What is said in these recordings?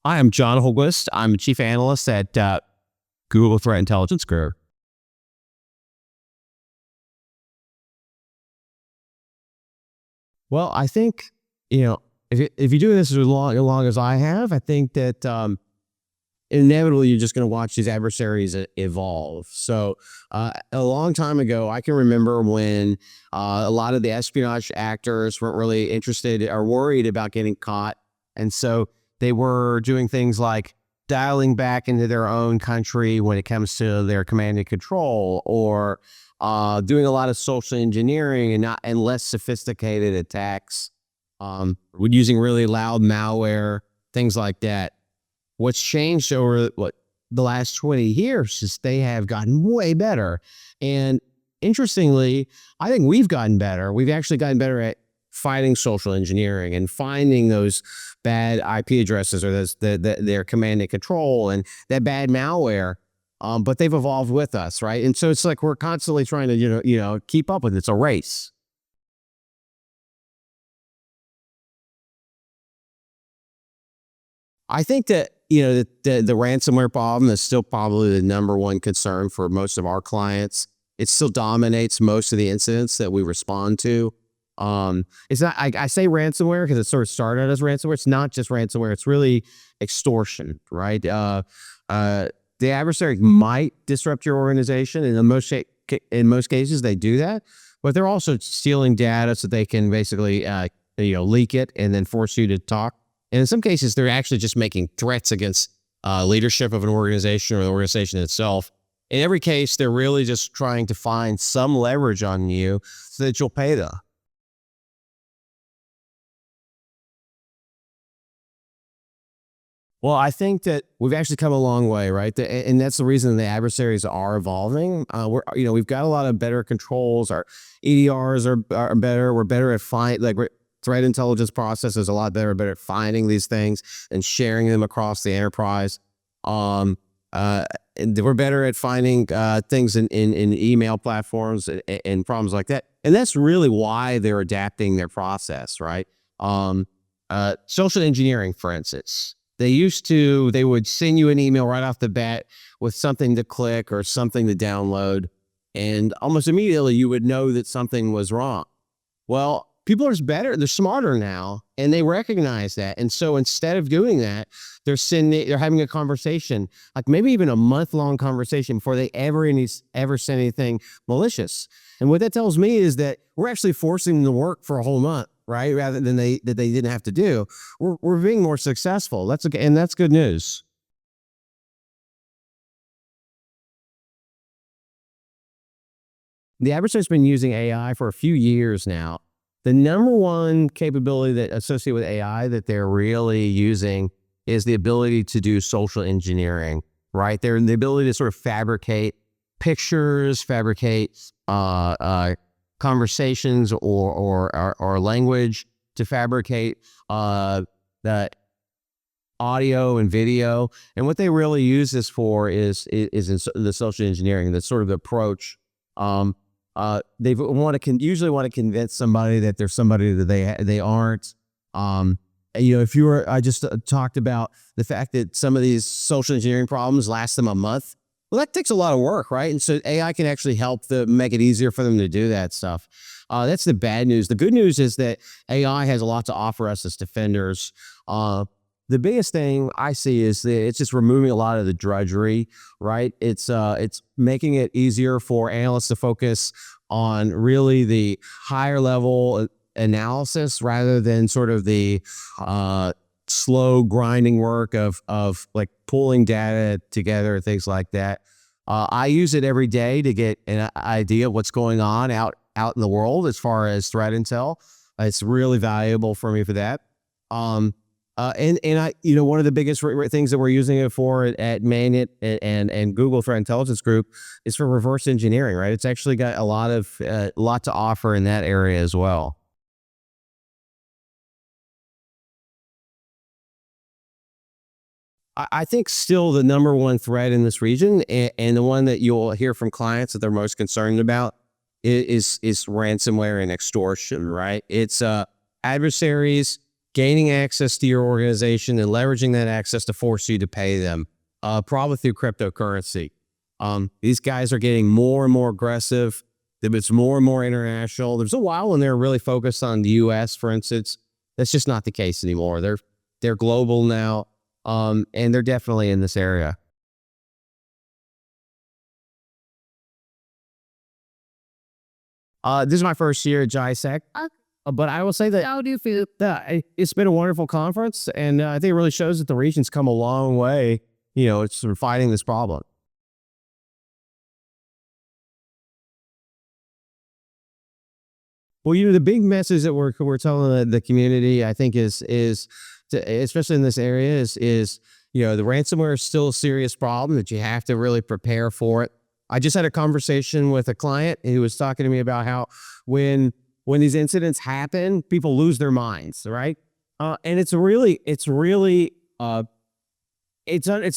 Hi, I'm John Hultquist. I'm a chief analyst at Google Threat Intelligence Group. Well, I think, if you're doing this as long as I have, I think that inevitably you're just going to watch these adversaries evolve. So a long time ago, I can remember when a lot of the espionage actors weren't really interested or worried about getting caught. And so they were doing things like dialing back into their own country when it comes to their command and control, or doing a lot of social engineering and less sophisticated attacks, with using really loud malware, things like that. What's changed over the last 20 years is they have gotten way better. And interestingly, I think we've gotten better. We've actually gotten better at fighting social engineering and finding those bad IP addresses or their command and control and that bad malware. But they've evolved with us, right? And so it's like we're constantly trying to keep up with it. It's a race. I think that the ransomware problem is still probably the number one concern for most of our clients. It still dominates most of the incidents that we respond to. It's not. I say ransomware because it sort of started as ransomware. It's not just ransomware. It's really extortion, right? The adversary might disrupt your organization, and in most cases they do that. But they're also stealing data so they can basically leak it and then force you to talk. And in some cases, they're actually just making threats against leadership of an organization or the organization itself. In every case, they're really just trying to find some leverage on you so that you'll pay them. Well, I think that we've actually come a long way, right? And that's the reason the adversaries are evolving. We've got a lot of better controls. Our EDRs are better. We're better at threat intelligence process is a lot better at finding these things and sharing them across the enterprise. And we're better at finding things in email platforms and problems like that. And that's really why they're adapting their process, right? Social engineering, for instance. They would send you an email right off the bat with something to click or something to download. And almost immediately you would know that something was wrong. Well, people are they're smarter now, and they recognize that. And so instead of doing that, they're having a conversation, like maybe even a month-long conversation before they ever send anything malicious. And what that tells me is that we're actually forcing them to work for a whole month, right? Rather than they didn't have to do. We're being more successful. That's okay, and that's good news. The adversary's been using AI for a few years now. The number one capability that associated with AI that they're really using is the ability to do social engineering, right? They're the ability to sort of fabricate pictures, fabricate conversations or language, to fabricate that audio and video. And what they really use this for is in the social engineering, the sort of approach. They usually want to convince somebody that they're somebody that they aren't. I just talked about the fact that some of these social engineering problems last them a month. Well, that takes a lot of work, right? And so AI can actually help make it easier for them to do that stuff. That's the bad news. The good news is that AI has a lot to offer us as defenders. The biggest thing I see is that it's just removing a lot of the drudgery, right? It's making it easier for analysts to focus on really the higher level analysis rather than sort of the slow grinding work of like pulling data together, things like that. I use it every day to get an idea of what's going on out in the world as far as threat intel. It's really valuable for me for that. One of the biggest things that we're using it for at Magnet and Google Threat Intelligence Group is for reverse engineering, right? It's actually got a lot to offer in that area as well. I think still the number one threat in this region, and the one that you'll hear from clients that they're most concerned about, is ransomware and extortion, right? It's adversaries gaining access to your organization and leveraging that access to force you to pay them, probably through cryptocurrency. These guys are getting more and more aggressive. It's more and more international. There's a while when they're really focused on the U.S., for instance. That's just not the case anymore. They're global now, and they're definitely in this area. This is my first year at Gisec. But I will say that how do you feel that it's been a wonderful conference, and I think it really shows that the region's come a long way. It's sort of fighting this problem. Well, the big message that we're telling the community, I think, especially in this area, is the ransomware is still a serious problem that you have to really prepare for it. I just had a conversation with a client who was talking to me about how when these incidents happen, people lose their minds, right? And it's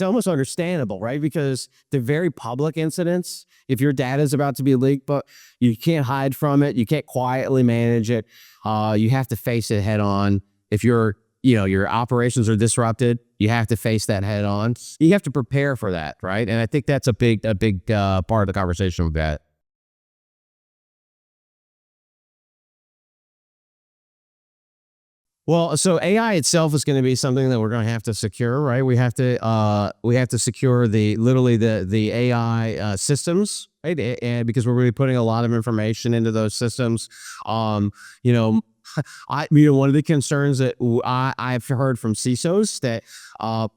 almost understandable, right? Because they're very public incidents. If your data is about to be leaked, but you can't hide from it, you can't quietly manage it. You have to face it head on. If your operations are disrupted, you have to face that head on. You have to prepare for that, right? And I think that's a big part of the conversation with that. Well, so AI itself is going to be something that we're going to have to secure, right? We have to secure the AI systems, right? And because we're really putting a lot of information into those systems, you know, one of the concerns that I've heard from CISOs that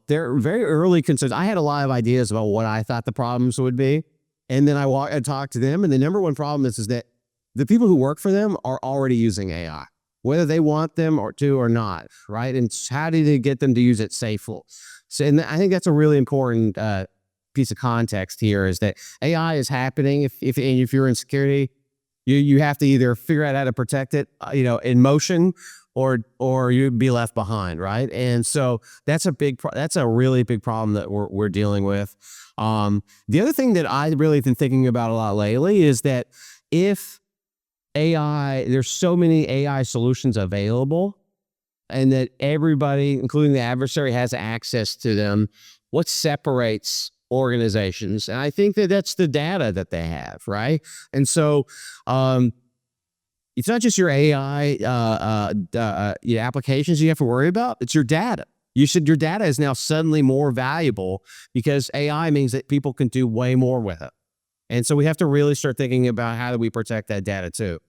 they're very early concerns. I had a lot of ideas about what I thought the problems would be, and then I talked to them, and the number one problem is that the people who work for them are already using AI, whether they want them or not, right? And how do they get them to use it safely? So, and I think that's a really important piece of context here, is that AI is happening. If you're in security, you have to either figure out how to protect it, in motion, or you'd be left behind, right? And so that's a really big problem that we're dealing with. The other thing that I really been thinking about a lot lately is that if there's so many AI solutions available, and that everybody, including the adversary, has access to them, what separates organizations? And I think that's the data that they have, right? And so it's not just your AI applications you have to worry about, it's your data. Your data is now suddenly more valuable because AI means that people can do way more with it. And so we have to really start thinking about how do we protect that data too.